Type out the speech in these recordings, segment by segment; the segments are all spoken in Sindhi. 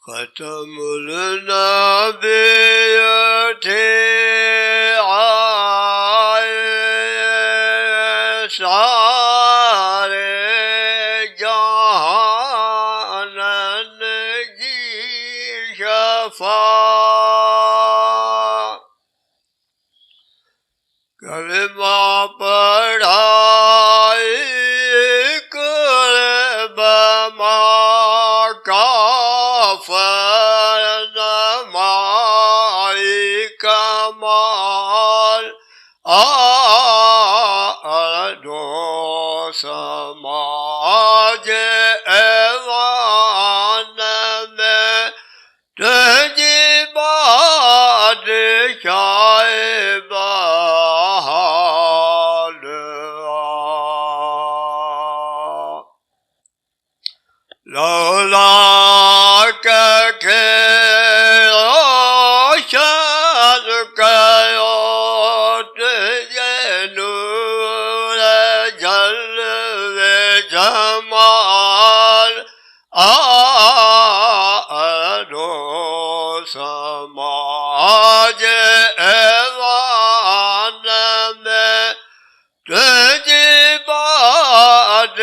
ختم النبي سارے جہان کی شفاعت کلمہ پڑھائی قلب ما کافر نمائی کمال آدو سماج ایوان میں تجھی بادشاہ بحال لولا کہ روشن کرو تجھے نور جلوے جمال آدو سماج ایوان میں تجھی بادشاہ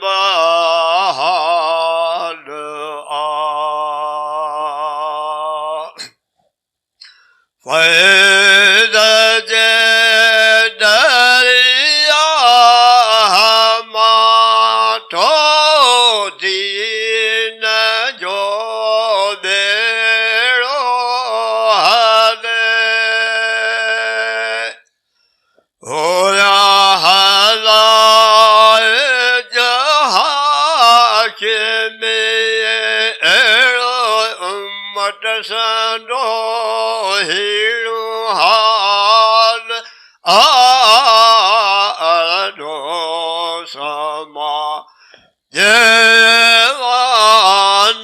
بحال فیض دریا ماتو دین جو بیڑو حدے ہویا حضائج ہاشمی ایڑو امت سندو ہیڑو حال آدو سما جیوان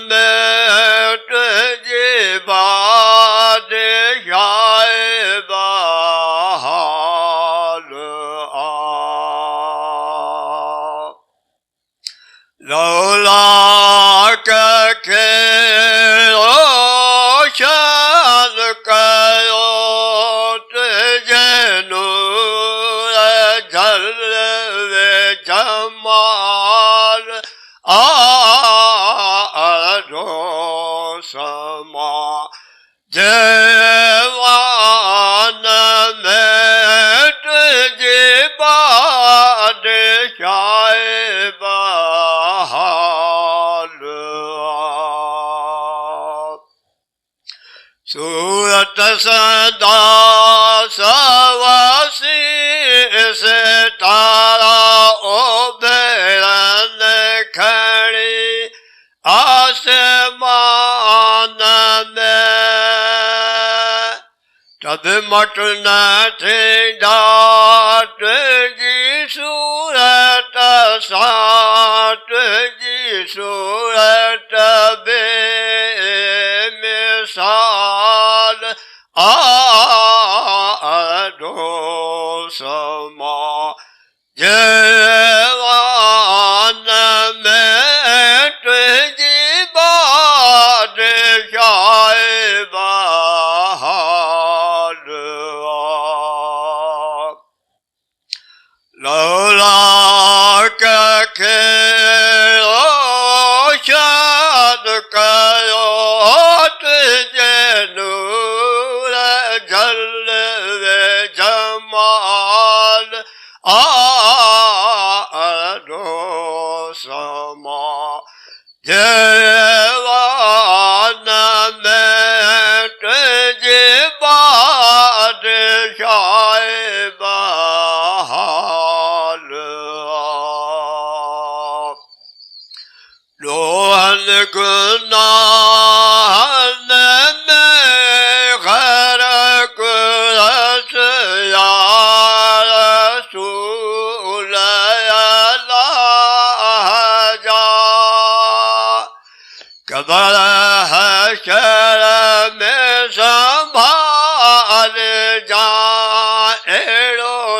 میں تجھی بادشاہ بحال لولا کہ روشن کرو تجھے نور جلوے جمال آدو سما جیوان میں تجھی بادشاہ بحال صورت صدا سواسی ستارہ ابھرن کھڑی آسمان میں تب مٹ نہ تھی ڈاٹ جی صورت سات جی صورت بے مثال آدو سما جیوان میں تجھی بادشاہ بحال لولا کہ روشن کرو تجھے نور جلوے جمال آدو سما جیوان میں تجھی بادشاہ بحال لوہن گناہن میں غرق رس یا رسول اللہ جا قبر حشر میں سنبھال جا ایڑو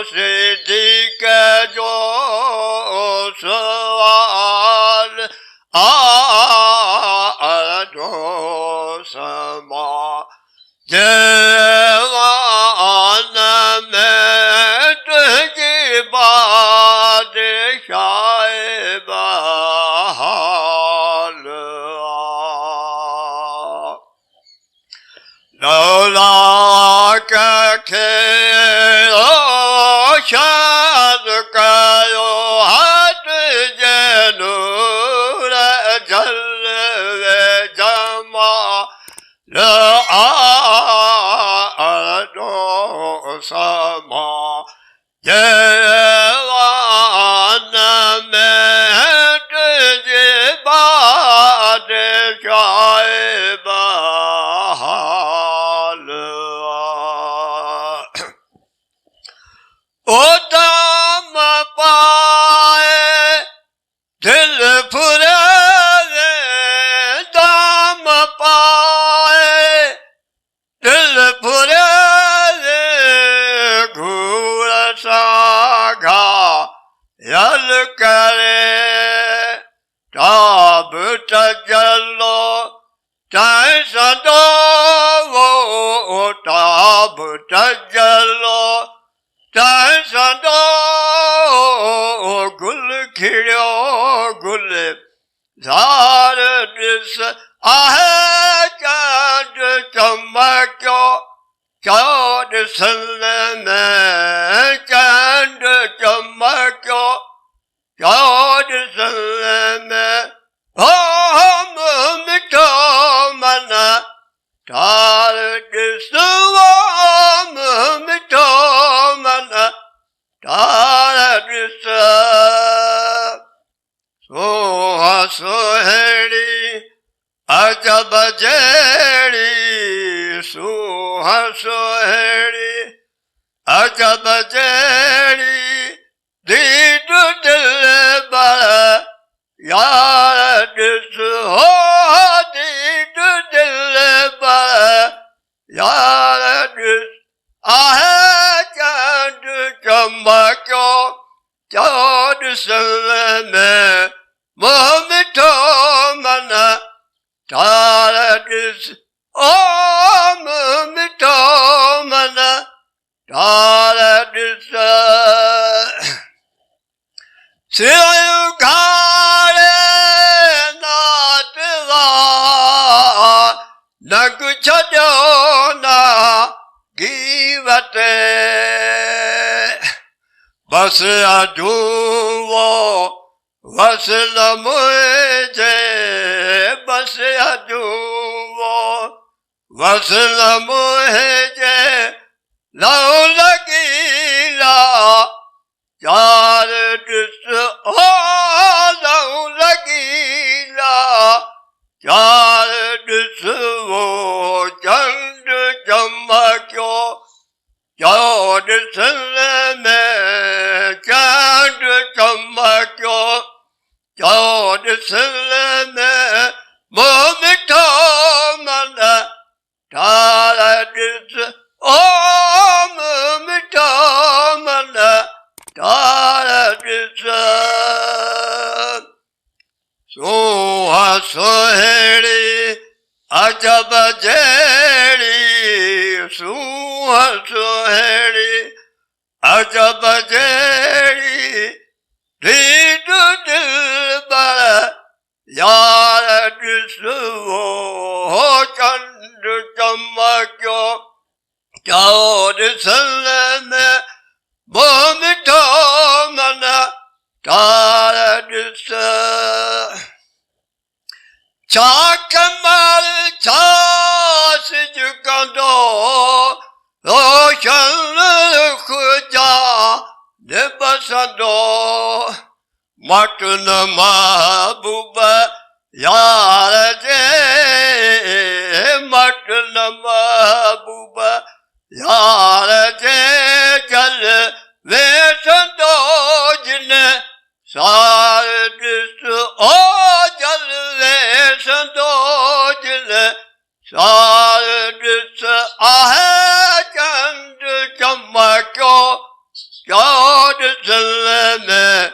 God Salame,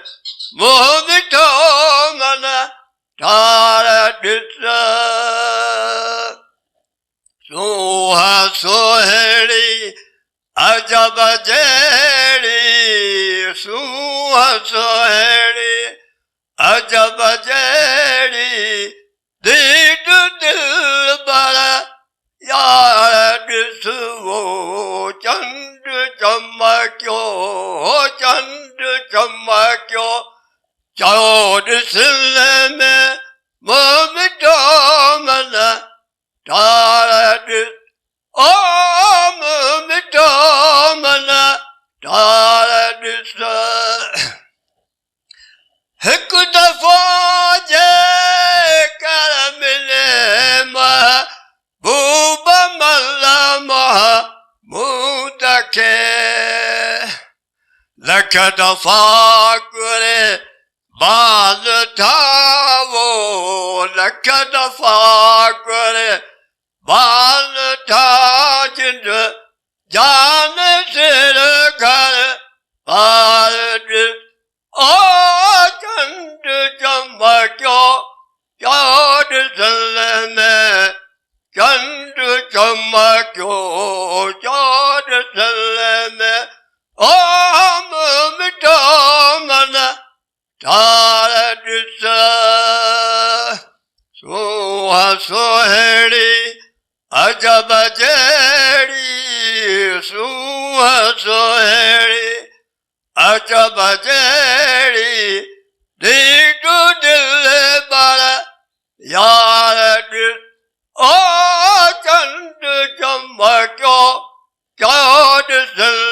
Mohitamana, Taradisa, Suha Soheri, Ajabajeri, Suha Soheri, Ajabajeri, Didu Dilbara, Yaradisu, Chandu Chamakyo, Chandu Chamakyo, Chaudisileme, Mumitamana, Taradis, Oh, Mumitamana, Taradisa. Hekudafoje Karaminema, Buba Malama, Mudake, Lakadafakure, Balatavo, Lakadafakure, Balatajinda, Janasirakare, Baladis, Oh, Chandu Chamakyo, Chaudisileme, Chandu Chamakyo, Chaudisileme, Oh, Mumitamana, Taradisa, Suha Soheri, Ajabajeri, Suha Soheri, Ajabajeri, Didu Dilbara, Yaradis, Oh, Chandu Chamakyo, Chaudisileme,